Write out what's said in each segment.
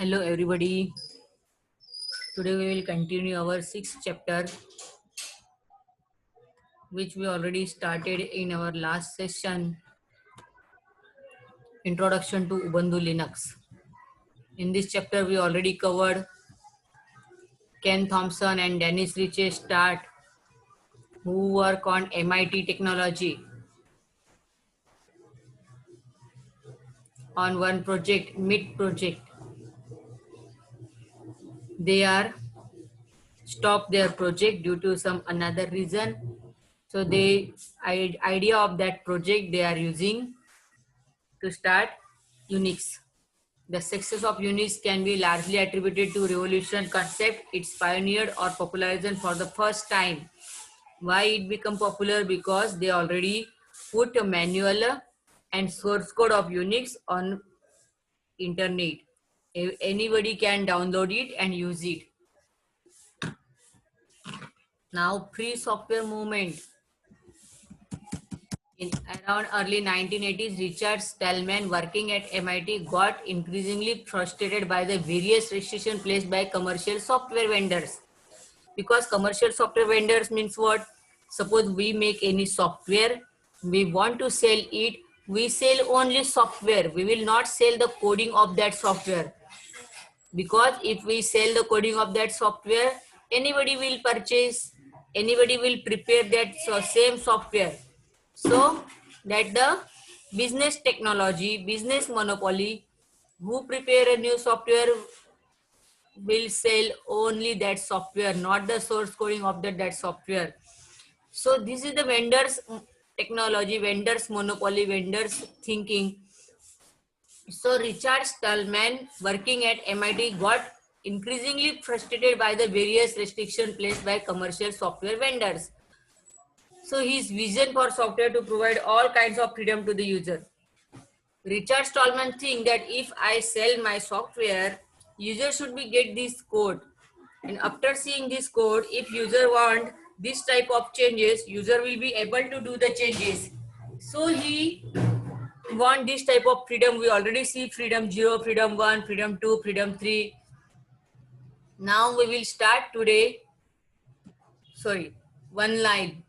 Hello everybody. Today we will continue our sixth chapter which we already started in our last session, Introduction to Ubuntu Linux. In this chapter we already covered Ken Thompson and Dennis Ritchie Start who work on MIT technology on one project, MIT project. They are stopped their project due to some another reason. So the idea of that project they are using to start Unix. The success of Unix can be largely attributed to revolution concept. It's pioneered or popularized for the first time. Why it become popular? Because they already put a manual and source code of Unix on internet. Anybody can download it and use it. Now, free software movement. In around early 1980s, Richard Stallman, working at MIT, got increasingly frustrated by the various restrictions placed by commercial software vendors. Because commercial software vendors means what? Suppose we make any software, we want to sell it, we sell only software. We will not sell the coding of that software. Because if we sell the coding of that software, anybody will purchase, anybody will prepare that same software. So that the business technology, business monopoly, who prepare a new software will sell only that software, not the source coding of that software. So this is the vendors technology, vendors monopoly, vendors thinking. So Richard Stallman, working at MIT, got increasingly frustrated by the various restrictions placed by commercial software vendors. So his vision for software to provide all kinds of freedom to the user. Richard Stallman think that if I sell my software, user should be get this code. And after seeing this code, if user want this type of changes, user will be able to do the changes. So he want this type of freedom. We already see freedom 0, freedom 1, freedom 2, freedom 3. Now we will start today. Sorry, one line.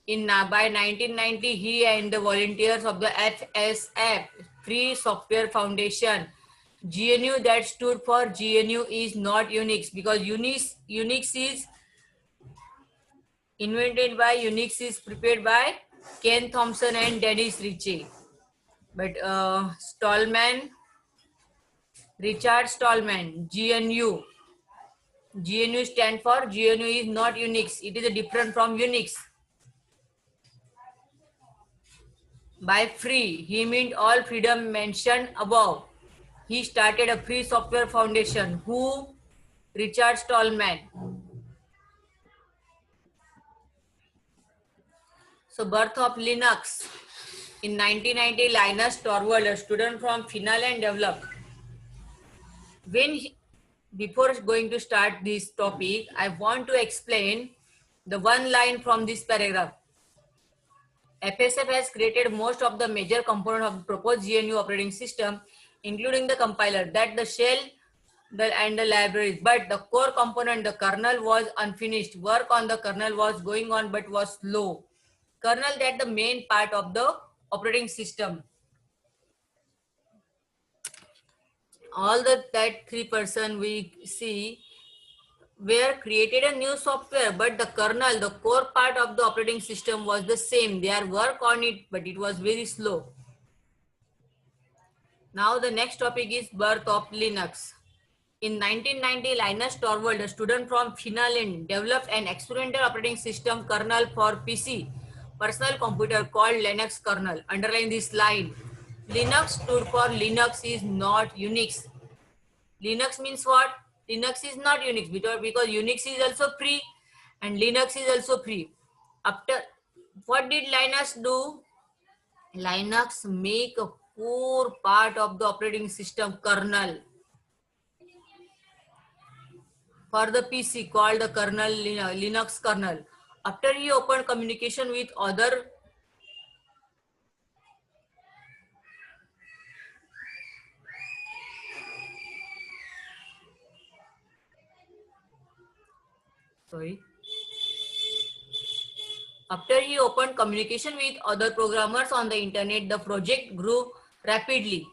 By 1990, he and the volunteers of the FSF, Free Software Foundation, GNU, that stood for GNU is not Unix, because Unix is invented by, Unix is prepared by Ken Thompson and Dennis Ritchie. But Richard Stallman, GNU stand for GNU is not Unix. It is different from Unix. By free, he meant all freedom mentioned above. He started a free software foundation. Who? Richard Stallman. So birth of Linux. In 1990, Linus Torvald, a student from Finland, developed. Before going to start this topic, I want to explain the one line from this paragraph. FSF has created most of the major components of the proposed GNU operating system, including the compiler, that the shell, and the libraries. But the core component, the kernel, was unfinished. Work on the kernel was going on but was slow. Kernel, that the main part of the operating system. All that 3% we see were created a new software, but the kernel, the core part of the operating system was the same. They are work on it, but it was very slow. Now the next topic is birth of Linux. In 1990, Linus Torvald, a student from Finland, developed an experimental operating system kernel for PC, personal computer, called Linux kernel. Underline this line. Linux stood for Linux is not Unix. Linux means what? Linux is not Unix because Unix is also free and Linux is also free. After what did Linus do? Linux make a core part of the operating system kernel for the PC called the kernel, Linux kernel. After he opened communication with other Sorry. After he opened communication with other programmers on the internet, the project grew rapidly.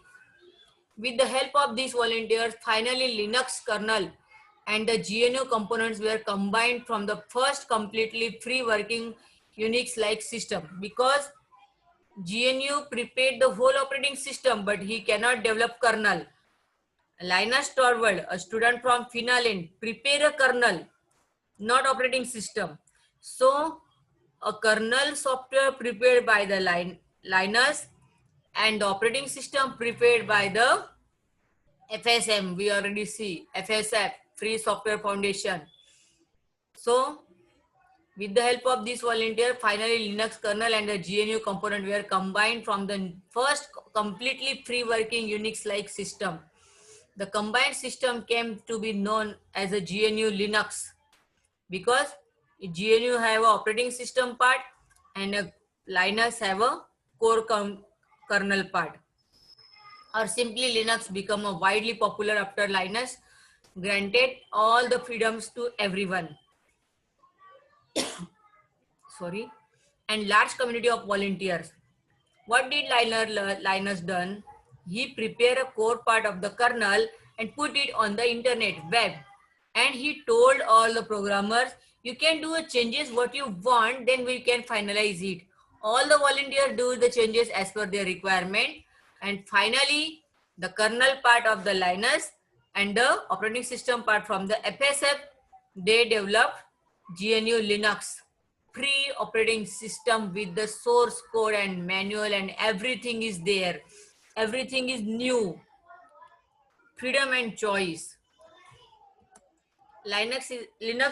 With the help of these volunteers, finally Linux kernel and the GNU components were combined from the first completely free working Unix-like system. Because GNU prepared the whole operating system, but he cannot develop kernel. Linus Torvald, a student from Finland, prepared a kernel, not operating system. So, a kernel software prepared by the Linus and the operating system prepared by the FSM. We already see FSF, Free Software Foundation. So, with the help of this volunteer, finally Linux kernel and the GNU component were combined from the first completely free working Unix-like system. The combined system came to be known as a GNU Linux because GNU have a operating system part and a Linux have a core kernel part. Or simply Linux become a widely popular after Linux granted all the freedoms to everyone. Sorry, and large community of volunteers. What did Linus done? He prepared a core part of the kernel and put it on the internet web. And he told all the programmers, you can do the changes what you want, then we can finalize it. All the volunteers do the changes as per their requirement. And finally, the kernel part of the Linus and the operating system part from the FSF, they developed GNU Linux free operating system with the source code and manual and everything is there. Everything is new. Freedom and choice. Linux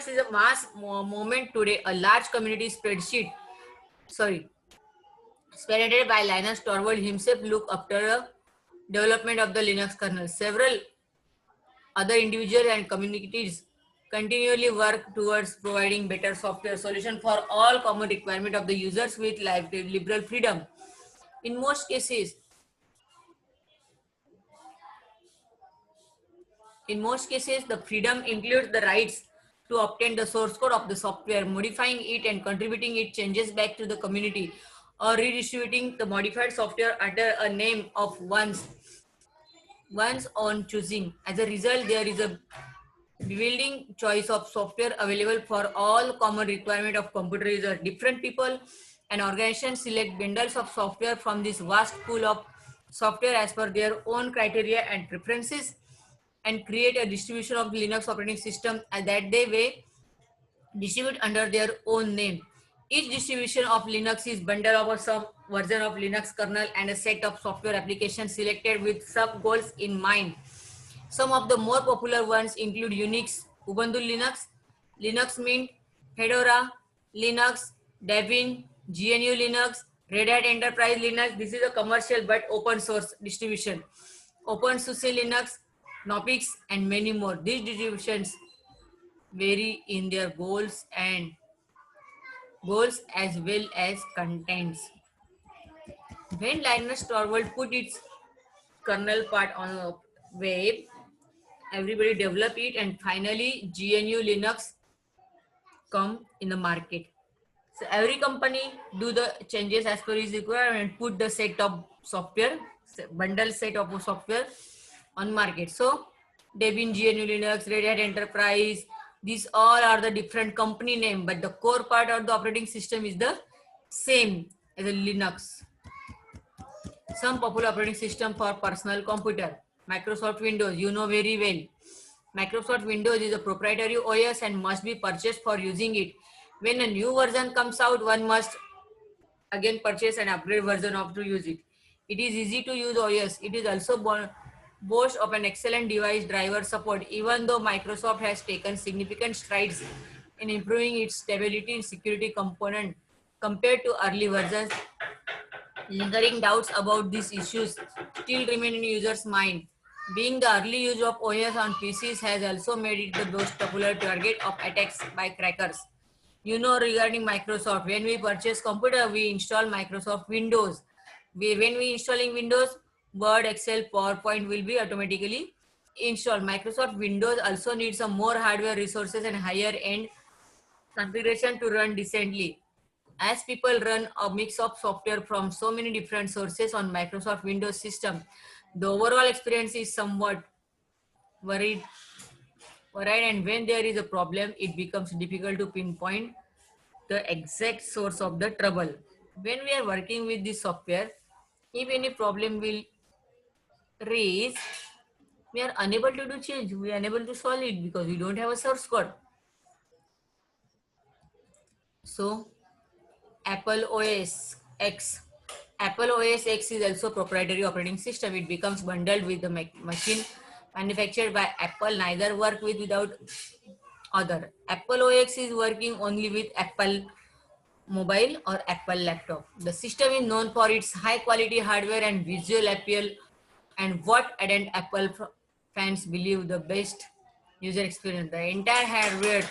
is a mass movement today. A large community spearheaded by Linus Torvald himself look after the development of the Linux kernel. Several other individuals and communities continually work towards providing better software solution for all common requirement of the users with liberal freedom. In most cases, the freedom includes the rights to obtain the source code of the software, modifying it and contributing its changes back to the community, or redistributing the modified software under a name of one's own choosing. As a result, there is a building choice of software available for all common requirement of computer users. Different people and organizations select bundles of software from this vast pool of software as per their own criteria and preferences and create a distribution of Linux operating system and that they way distribute under their own name. Each distribution of Linux is bundle of a sub version of Linux kernel and a set of software applications selected with sub goals in mind. Some of the more popular ones include Unix, Ubuntu Linux, Linux Mint, Fedora, Linux, Debian, GNU Linux, Red Hat Enterprise Linux. This is a commercial but open source distribution. OpenSUSE Linux, Knoppix, and many more. These distributions vary in their goals as well as contents. When Linus Torvald put its kernel part on a web, everybody develop it and finally GNU Linux come in the market. So every company do the changes as per its requirement and put the set of software, bundle set of software on market. So Debian, GNU Linux, Red Hat Enterprise, these all are the different company name, but the core part of the operating system is the same as a Linux. Some popular operating system for personal computer. Microsoft Windows, you know very well. Microsoft Windows is a proprietary OS and must be purchased for using it. When a new version comes out, one must again purchase an upgrade version of to use it. It is easy to use OS. It is also boast of an excellent device driver support, even though Microsoft has taken significant strides in improving its stability and security component compared to early versions. Lingering doubts about these issues still remain in users' mind. Being the early use of OS on PCs has also made it the most popular target of attacks by crackers. You know regarding Microsoft, when we purchase computer, we install Microsoft Windows. When we installing Windows, Word, Excel, PowerPoint will be automatically installed. Microsoft Windows also needs some more hardware resources and higher end configuration to run decently. As people run a mix of software from so many different sources on Microsoft Windows system, the overall experience is somewhat worried, varied, and when there is a problem, it becomes difficult to pinpoint the exact source of the trouble. When we are working with this software, if any problem will raise, we are unable to do change. We are unable to solve it because we don't have a source code. So Apple OS X. Apple OS X is also proprietary operating system. It becomes bundled with the machine manufactured by Apple. Neither work with without other. Apple OS is working only with Apple mobile or Apple laptop. The system is known for its high quality hardware and visual appeal, and what ardent Apple fans believe the best user experience. The entire hardware,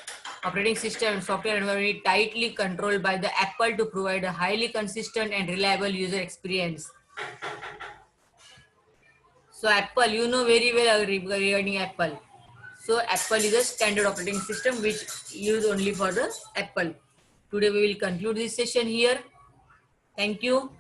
operating system, and software environment is tightly controlled by the Apple to provide a highly consistent and reliable user experience. So Apple, you know very well regarding Apple. So Apple is a standard operating system which used only for the Apple. Today we will conclude this session here. Thank you.